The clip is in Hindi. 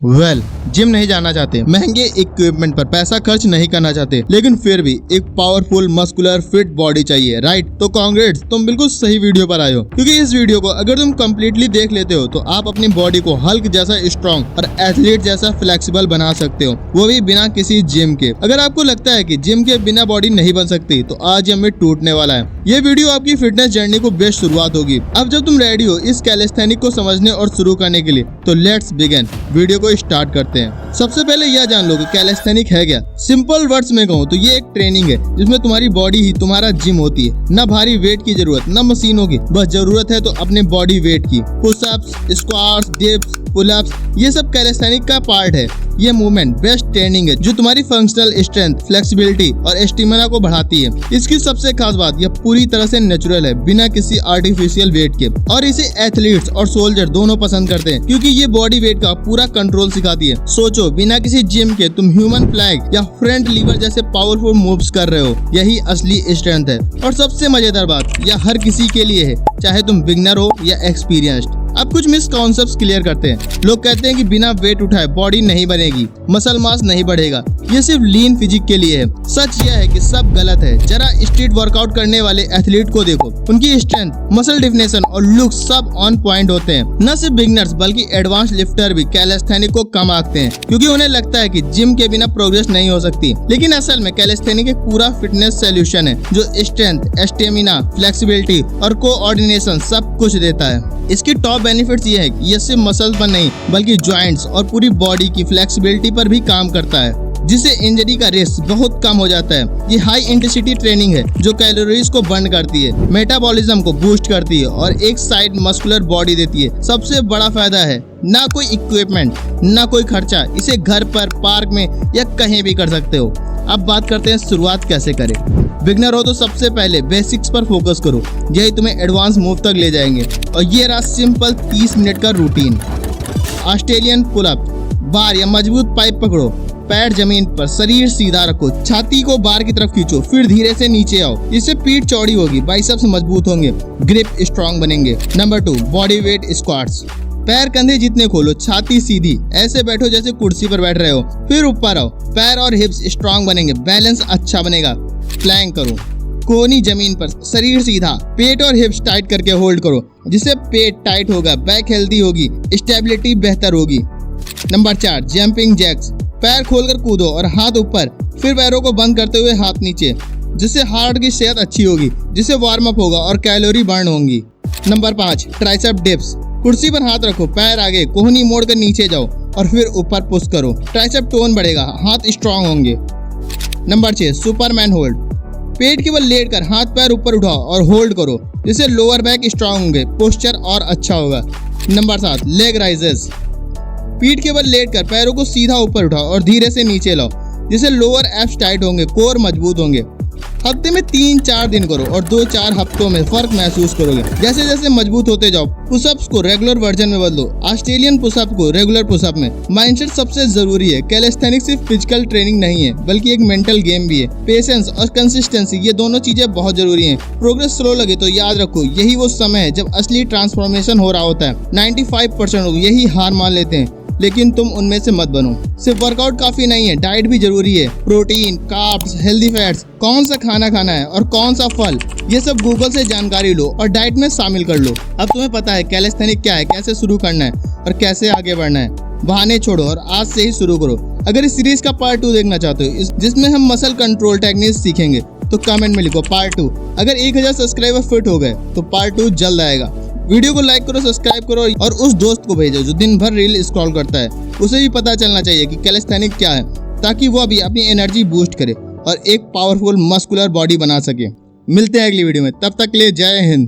जिम नहीं जाना चाहते, महंगे इक्विपमेंट पर पैसा खर्च नहीं करना चाहते, लेकिन फिर भी एक पावरफुल मस्कुलर फिट बॉडी चाहिए, राइट? तो कांग्रेट्स, तुम बिल्कुल सही वीडियो पर आए हो, क्योंकि इस वीडियो को अगर तुम कंप्लीटली देख लेते हो तो आप अपनी बॉडी को हल्क जैसा स्ट्रॉन्ग और एथलीट जैसा फ्लेक्सिबल बना सकते हो, वो भी बिना किसी जिम के। अगर आपको लगता है कि जिम के बिना बॉडी नहीं बन सकती तो आज ये मिथ टूटने वाला है। ये वीडियो आपकी फिटनेस जर्नी को बेस्ट शुरुआत होगी। अब जब तुम रेडी हो इस कैलिस्थेनिक को समझने और शुरू करने के लिए, तो लेट्स बिगिन। वीडियो को स्टार्ट करते हैं। सबसे पहले यह जान लो कि कैलिस्थेनिक है क्या। सिंपल वर्ड्स में कहूँ तो ये एक ट्रेनिंग है जिसमें तुम्हारी बॉडी ही तुम्हारा जिम होती है। न भारी वेट की जरूरत, न मशीनों की, बस जरूरत है तो अपने बॉडी वेट की। पुशअप्स, स्क्वाट्स, डिप्स, पुलअप्स, ये सब कैलिस्थेनिक का पार्ट है। ये मूवमेंट बेस्ट ट्रेनिंग है जो तुम्हारी फंक्शनल स्ट्रेंथ, फ्लेक्सिबिलिटी और स्टेमिना को बढ़ाती है। इसकी सबसे खास बात, यह पूरी तरह से नेचुरल है, बिना किसी आर्टिफिशियल वेट के, और इसे एथलीट्स और सोल्जर दोनों पसंद करते हैं क्योंकि ये बॉडी वेट का पूरा कंट्रोल सिखाती है। सोचो, बिना किसी जिम के तुम ह्यूमन फ्लैग या फ्रंट लीवर जैसे पावरफुल मूव्स कर रहे हो, यही असली स्ट्रेंथ है। और सबसे मजेदार बात, यह हर किसी के लिए है, चाहे तुम बिगनर हो या एक्सपीरियंस्ड। अब कुछ मिसकॉन्सेप्ट्स क्लियर करते हैं। लोग कहते हैं कि बिना वेट उठाए बॉडी नहीं बनेगी, मसल मास नहीं बढ़ेगा, ये सिर्फ लीन फिजिक के लिए है। सच यह है कि सब गलत है। जरा स्ट्रीट वर्कआउट करने वाले एथलीट को देखो, उनकी स्ट्रेंथ, मसल डिफिनेशन और लुक सब ऑन पॉइंट होते हैं। न सिर्फ बिगनर्स बल्कि एडवांस लिफ्टर भी कैलिस्थेनिक को कम आंकते हैं क्योंकि उन्हें लगता है कि जिम के बिना प्रोग्रेस नहीं हो सकती। लेकिन असल में कैलिस्थेनिक एक पूरा फिटनेस सोल्यूशन है जो स्ट्रेंथ, स्टेमिना, फ्लेक्सिबिलिटी और कोऑर्डिनेशन सब कुछ देता है। इसकी टॉप बेनिफिट्स ये है कि ये सिर्फ मसल्स पर नहीं बल्कि जॉइंट्स और पूरी बॉडी की फ्लेक्सिबिलिटी पर भी काम करता है, जिससे इंजरी का रिस्क बहुत कम हो जाता है। ये हाई इंटेंसिटी ट्रेनिंग है जो कैलोरीज को बर्न करती है, मेटाबॉलिज्म को बूस्ट करती है और एक साइड मस्कुलर बॉडी देती है। सबसे बड़ा फायदा है, ना कोई इक्विपमेंट, ना कोई खर्चा, इसे घर पर, पार्क में या कहीं भी कर सकते हो। अब बात करते हैं शुरुआत कैसे करें। बिगनर हो तो सबसे पहले बेसिक्स पर फोकस करो, यही तुम्हें एडवांस मूव तक ले जाएंगे। और ये रहा सिंपल 30 मिनट का रूटीन। ऑस्ट्रेलियन पुलअप, बार या मजबूत पाइप पकड़ो, पैर जमीन पर, शरीर सीधा रखो, छाती को बार की तरफ खींचो, फिर धीरे से नीचे आओ। इससे पीठ चौड़ी होगी, बाइसेप्स मजबूत होंगे, ग्रिप स्ट्रांग बनेंगे। Number 2, body weight squats. पैर कंधे जितने खोलो, छाती सीधी, ऐसे बैठो जैसे कुर्सी पर बैठ रहे हो, फिर ऊपर आओ, पैर और हिप्स स्ट्रांग बनेंगे, बैलेंस अच्छा बनेगा। प्लैंक करो, कोहनी जमीन पर, शरीर सीधा, पेट और हिप्स टाइट करके होल्ड करो, जिससे पेट टाइट होगा, बैक हेल्दी होगी, स्टेबिलिटी बेहतर होगी। Number 4, jumping jacks. पैर खोलकर कूदो और हाथ ऊपर, फिर पैरों को बंद करते हुए हाथ नीचे, जिससे हार्ट की सेहत अच्छी होगी, जिससे वार्म अप होगा और कैलोरी बर्न होंगी। Number 5, tricep dips. कुर्सी पर हाथ रखो, पैर आगे, कोहनी मोड़कर नीचे जाओ और फिर ऊपर पुश करो, ट्राइसेप टोन बढ़ेगा, हाथ स्ट्रांग होंगे। Number 6, Superman hold. पेट केवल लेटकर हाथ पैर ऊपर उठाओ और होल्ड करो, जिससे लोअर बैक स्ट्रांग होंगे, पोस्चर और अच्छा होगा। Number 7, leg rises. पीठ केवल लेटकर पैरों को सीधा ऊपर उठाओ और धीरे से नीचे लाओ, जिससे लोअर एब्स टाइट होंगे, कोर मजबूत होंगे। हफ्ते में 3-4 दिन करो और 2-4 हफ्तों में फर्क महसूस करोगे। जैसे जैसे मजबूत होते जाओ, पुशअप्स को रेगुलर वर्जन में बदलो, ऑस्ट्रेलियन पुशअप को रेगुलर पुशअप में। माइंडसेट सबसे जरूरी है। कैलिस्थेनिक्स सिर्फ फिजिकल ट्रेनिंग नहीं है बल्कि एक मेंटल गेम भी है। पेशेंस और कंसिस्टेंसी, ये दोनों चीजें बहुत जरूरी हैं। प्रोग्रेस स्लो लगे तो याद रखो, यही वो समय है जब असली ट्रांसफॉर्मेशन हो रहा होता है। 95% लोग यही हार मान लेते हैं, लेकिन तुम उनमें से मत बनो। सिर्फ वर्कआउट काफी नहीं है, डाइट भी जरूरी है। प्रोटीन, कार्ब्स, हेल्दी फैट्स, कौन सा खाना खाना है और कौन सा फल, ये सब गूगल से जानकारी लो और डाइट में शामिल कर लो। अब तुम्हें पता है कैलिस्थेनिक क्या है, कैसे शुरू करना है और कैसे आगे बढ़ना है। बहाने छोड़ो और आज से ही शुरू करो। अगर इस सीरीज का पार्ट 2 देखना चाहते हो, जिसमें हम मसल कंट्रोल टेक्निक्स सीखेंगे, तो कमेंट में लिखो पार्ट 2। अगर 1000 सब्सक्राइबर फिट हो गए तो पार्ट 2 जल्द आएगा। वीडियो को लाइक करो, सब्सक्राइब करो और उस दोस्त को भेजो जो दिन भर रील स्क्रॉल करता है। उसे भी पता चलना चाहिए कि कैलिस्थेनिक क्या है, ताकि वो भी अपनी एनर्जी बूस्ट करे और एक पावरफुल मस्कुलर बॉडी बना सके। मिलते हैं अगली वीडियो में, तब तक के लिए जय हिंद।